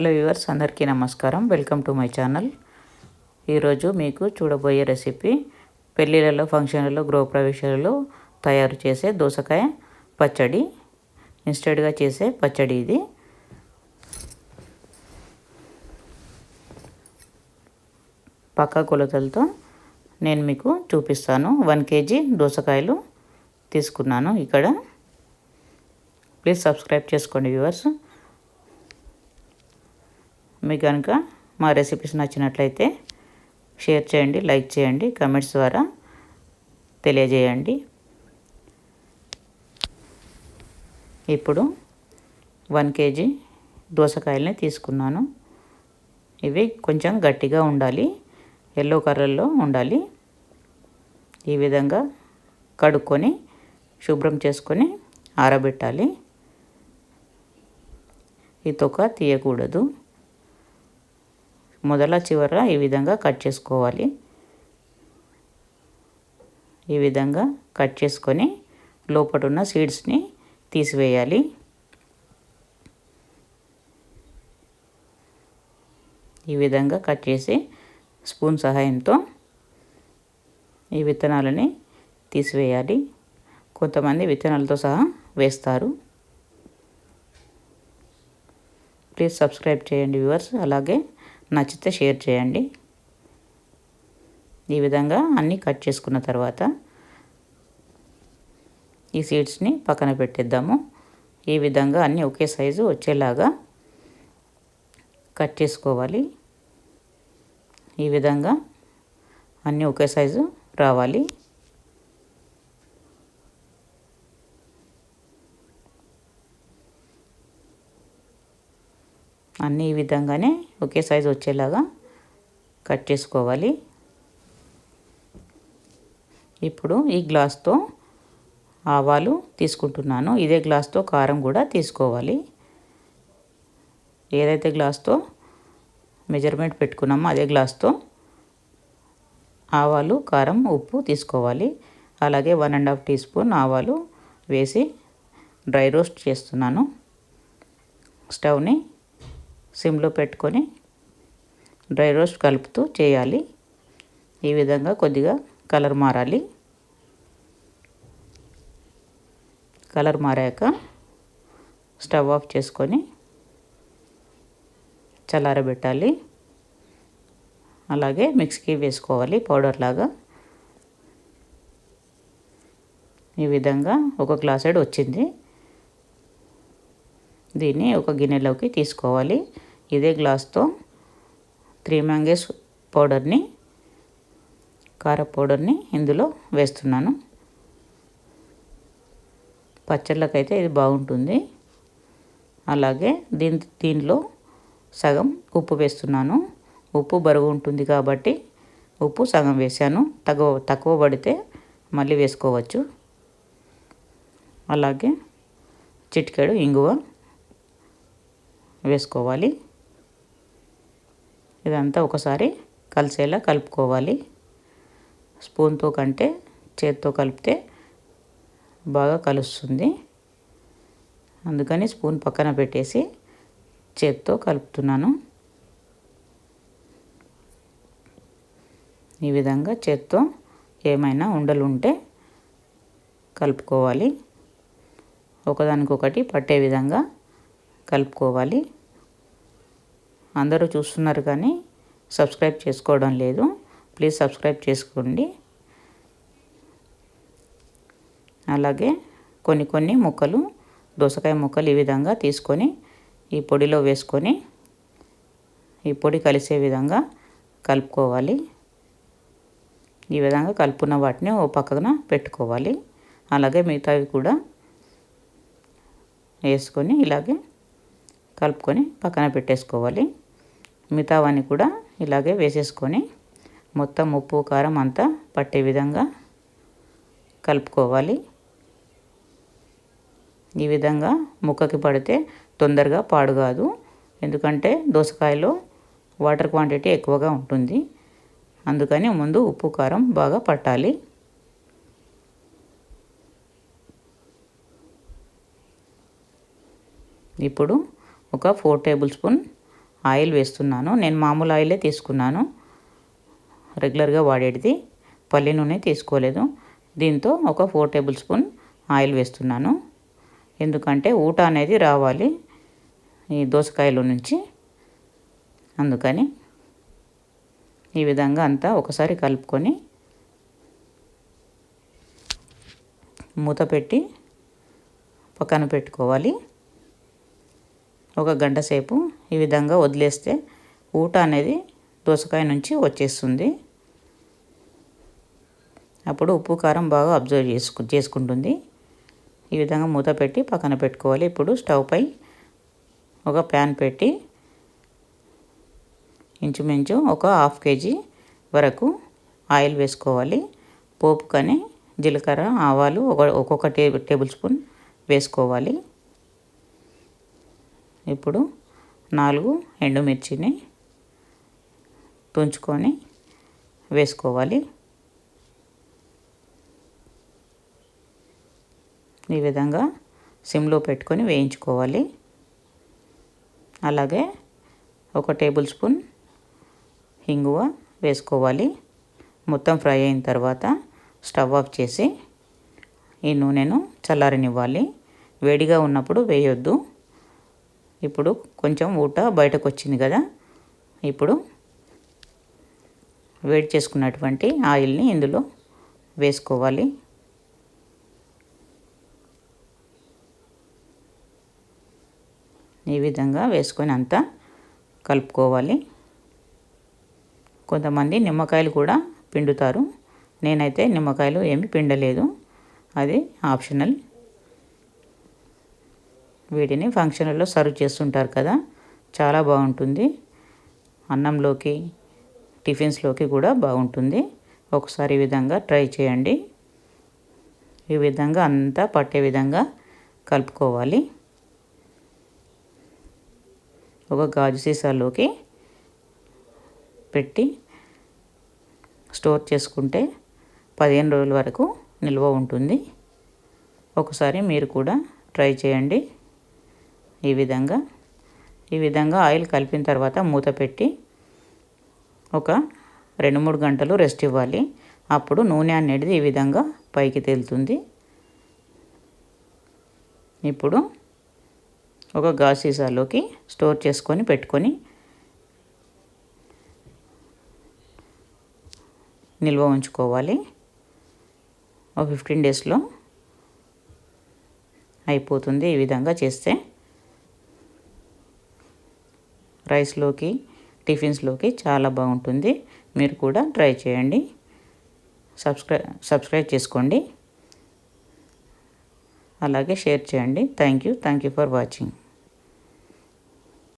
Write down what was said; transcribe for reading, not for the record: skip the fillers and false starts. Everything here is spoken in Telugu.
హలో వ్యూవర్స్, అందరికీ నమస్కారం. Welcome to my channel. ఈరోజు మీకు చూడబోయే రెసిపీ పెళ్ళిళ్ళలో, ఫంక్షన్లలో, గృహప్రవేశాలలో తయారు చేసే దోసకాయ పచ్చడి. ఇన్స్టెంట్గా చేసే పచ్చడి ఇది. పక్కా కొలతలతో నేను మీకు చూపిస్తాను. 1 kg దోసకాయలు తీసుకున్నాను ఇక్కడ. ప్లీజ్ సబ్స్క్రైబ్ చేసుకోండి వ్యూవర్స్. మీకు కనుక మా రెసిపీస్ నచ్చినట్లయితే షేర్ చేయండి, లైక్ చేయండి, కామెంట్స్ ద్వారా తెలియజేయండి. ఇప్పుడు 1 kg దోసకాయలని తీసుకున్నాను. ఇవి కొంచెం గట్టిగా ఉండాలి, ఎల్లో కలర్లో ఉండాలి. ఈ విధంగా కడుక్కొని శుభ్రం చేసుకొని ఆరబెట్టాలి. ఈ తొక్క తీయకూడదు. మొదల చివర ఈ విధంగా కట్ చేసుకోవాలి. ఈ విధంగా కట్ చేసుకొని లోపల ఉన్న సీడ్స్ని తీసివేయాలి. ఈ విధంగా కట్ చేసి స్పూన్ సహాయంతో ఈ విత్తనాలని తీసివేయాలి. కొంతమంది విత్తనాలతో సహా వేస్తారు. ప్లీజ్ సబ్స్క్రైబ్ చేయండి వ్యూవర్స్. అలాగే నచ్చితే షేర్ చేయండి. ఈ విధంగా అన్నీ కట్ చేసుకున్న తర్వాత ఈ సీడ్స్ని పక్కన పెట్టేద్దాము. ఈ విధంగా అన్నీ ఒకే సైజు వచ్చేలాగా కట్ చేసుకోవాలి. ఈ విధంగా అన్నీ ఒకే సైజు రావాలి. అన్నీ ఈ విధంగానే ఒకే సైజు వచ్చేలాగా కట్ చేసుకోవాలి. ఇప్పుడు ఈ గ్లాస్తో ఆవాలు తీసుకుంటున్నాను. ఇదే గ్లాస్తో కారం కూడా తీసుకోవాలి. ఏదైతే గ్లాస్తో మెజర్మెంట్ పెట్టుకున్నామో అదే గ్లాస్తో ఆవాలు, కారం, ఉప్పు తీసుకోవాలి. అలాగే 1½ టీ స్పూన్ ఆవాలు వేసి డ్రై రోస్ట్ చేస్తున్నాను. స్టవ్ని సిమ్లో పెట్టుకొని డ్రై రోస్ట్ కలుపుతూ చేయాలి. ఈ విధంగా కొద్దిగా కలర్ మారాలి. కలర్ మారాక స్టవ్ ఆఫ్ చేసుకొని చల్లారబెట్టాలి. అలాగే మిక్సీకి వేసుకోవాలి పౌడర్ లాగా. ఈ విధంగా ఒక గ్లాసెడ్ వచ్చింది. దీన్ని ఒక గిన్నెలోకి తీసుకోవాలి. ఇదే గ్లాస్తో 3 మ్యాంగోస్ పౌడర్ని, కార పౌడర్ని ఇందులో వేస్తున్నాను. పచ్చళ్ళకైతే ఇది బాగుంటుంది. అలాగే దీనిలో సగం ఉప్పు వేస్తున్నాను. ఉప్పు బరువు ఉంటుంది కాబట్టి ఉప్పు సగం వేసాను. తక్కువ పడితే మళ్ళీ వేసుకోవచ్చు. అలాగే చిటికెడు ఇంగువ వేసుకోవాలి. ఇదంతా ఒకసారి కలిసేలా కలుపుకోవాలి. స్పూన్తో కంటే చేత్తో కలిపితే బాగా కలుస్తుంది. అందుకని స్పూన్ పక్కన పెట్టేసి చేత్తో కలుపుతున్నాను. ఈ విధంగా చేత్తో ఏమైనా ఉండలు ఉంటే కలుపుకోవాలి. ఒకదానికొకటి పట్టే విధంగా కలుపుకోవాలి. అందరూ చూస్తున్నారు కానీ సబ్స్క్రైబ్ చేసుకోవడం లేదు. ప్లీజ్ సబ్స్క్రైబ్ చేసుకోండి. అలాగే కొన్ని ముక్కలు, దోసకాయ ముక్కలు ఈ విధంగా తీసుకొని ఈ పొడిలో వేసుకొని ఈ పొడి కలిసే విధంగా కలుపుకోవాలి. ఈ విధంగా కలుపుకున్న వాటిని ఓ పక్కన పెట్టుకోవాలి. అలాగే మిగతావి కూడా వేసుకొని ఇలాగే కలుపుకొని పక్కన పెట్టేసుకోవాలి. మిగతావన్నీ కూడా ఇలాగే వేసేసుకొని మొత్తం ఉప్పు, కారం అంతా పట్టే విధంగా కలుపుకోవాలి. ఈ విధంగా ముక్కకి పడితే తొందరగా పాడు కాదు. ఎందుకంటే దోసకాయలో వాటర్ క్వాంటిటీ ఎక్కువగా ఉంటుంది. అందుకని ముందు ఉప్పు, కారం బాగా పట్టాలి. ఇప్పుడు ఒక 4 టేబుల్ స్పూన్ ఆయిల్ వేస్తున్నాను. నేను మామూలు ఆయిలే తీసుకున్నాను, రెగ్యులర్గా వాడేది. పల్లి నూనె తీసుకోలేదు. దీంతో ఒక 4 టేబుల్ స్పూన్ ఆయిల్ వేస్తున్నాను. ఎందుకంటే ఊట అనేది రావాలి ఈ దోసకాయలో నుంచి, అందుకని ఈ విధంగా అంతా ఒకసారి కలుపుకొని మూత పెట్టి పక్కన పెట్టుకోవాలి. ఒక గంట సేపు ఈ విధంగా వదిలేస్తే ఊట అనేది దోసకాయ నుంచి వచ్చేస్తుంది. అప్పుడు ఉప్పు కారం బాగా అబ్జర్వ్ చేసుకుంటుంది. ఈ విధంగా మూత పెట్టి పక్కన పెట్టుకోవాలి. ఇప్పుడు స్టవ్ పై ఒక ప్యాన్ పెట్టి ఇంచుమించు ఒక 1/2 kg వరకు ఆయిల్ వేసుకోవాలి. పోపుకని జీలకర్ర, ఆవాలు ఒక్కొక్క టేబుల్ స్పూన్ వేసుకోవాలి. ఇప్పుడు 4 ఎండుమిర్చిని తుంచుకొని వేసుకోవాలి. ఈ విధంగా సిమ్లో పెట్టుకొని వేయించుకోవాలి. అలాగే ఒక టేబుల్ స్పూన్ ఇంగువ వేసుకోవాలి. మొత్తం ఫ్రై అయిన తర్వాత స్టవ్ ఆఫ్ చేసి ఈ నూనెను చల్లారనివ్వాలి. వేడిగా ఉన్నప్పుడు వేయొద్దు. ఇప్పుడు కొంచెం ఊట బయటకు వచ్చింది కదా, ఇప్పుడు వేడి చేసుకున్నటువంటి ఆయిల్ని ఇందులో వేసుకోవాలి. ఈ విధంగా వేసుకొని అంతా కలుపుకోవాలి. కొంతమంది నిమ్మకాయలు కూడా పిండుతారు. నేనైతే నిమ్మకాయలు ఏమి పిండలేదు, అది ఆప్షనల్. వీటిని ఫంక్షన్లలో సర్వ్ చేస్తుంటారు కదా, చాలా బాగుంటుంది. అన్నంలోకి, టిఫిన్స్లోకి కూడా బాగుంటుంది. ఒకసారి ఈ విధంగా ట్రై చేయండి. ఈ విధంగా అంతా పట్టే విధంగా కలుపుకోవాలి. ఒక గాజు సీసాలోకి పెట్టి స్టోర్ చేసుకుంటే 15 రోజుల వరకు నిల్వ ఉంటుంది. ఒకసారి మీరు కూడా ట్రై చేయండి. ఈ విధంగా ఆయిల్ కలిపిన తర్వాత మూత పెట్టి ఒక 2-3 గంటలు రెస్ట్ ఇవ్వాలి. అప్పుడు నూనె అనేది ఈ విధంగా పైకి తేలుతుంది. ఇప్పుడు ఒక గాజు సీసాలోకి స్టోర్ చేసుకొని పెట్టుకొని నిల్వ ఉంచుకోవాలి. ఒక 15 డేస్లో అయిపోతుంది. ఈ విధంగా చేస్తే రైస్లోకి, టిఫిన్స్లోకి చాలా బాగుంటుంది. మీరు కూడా ట్రై చేయండి. సబ్స్క్రైబ్ చేసుకోండి, అలాగే షేర్ చేయండి. Thank you for watching.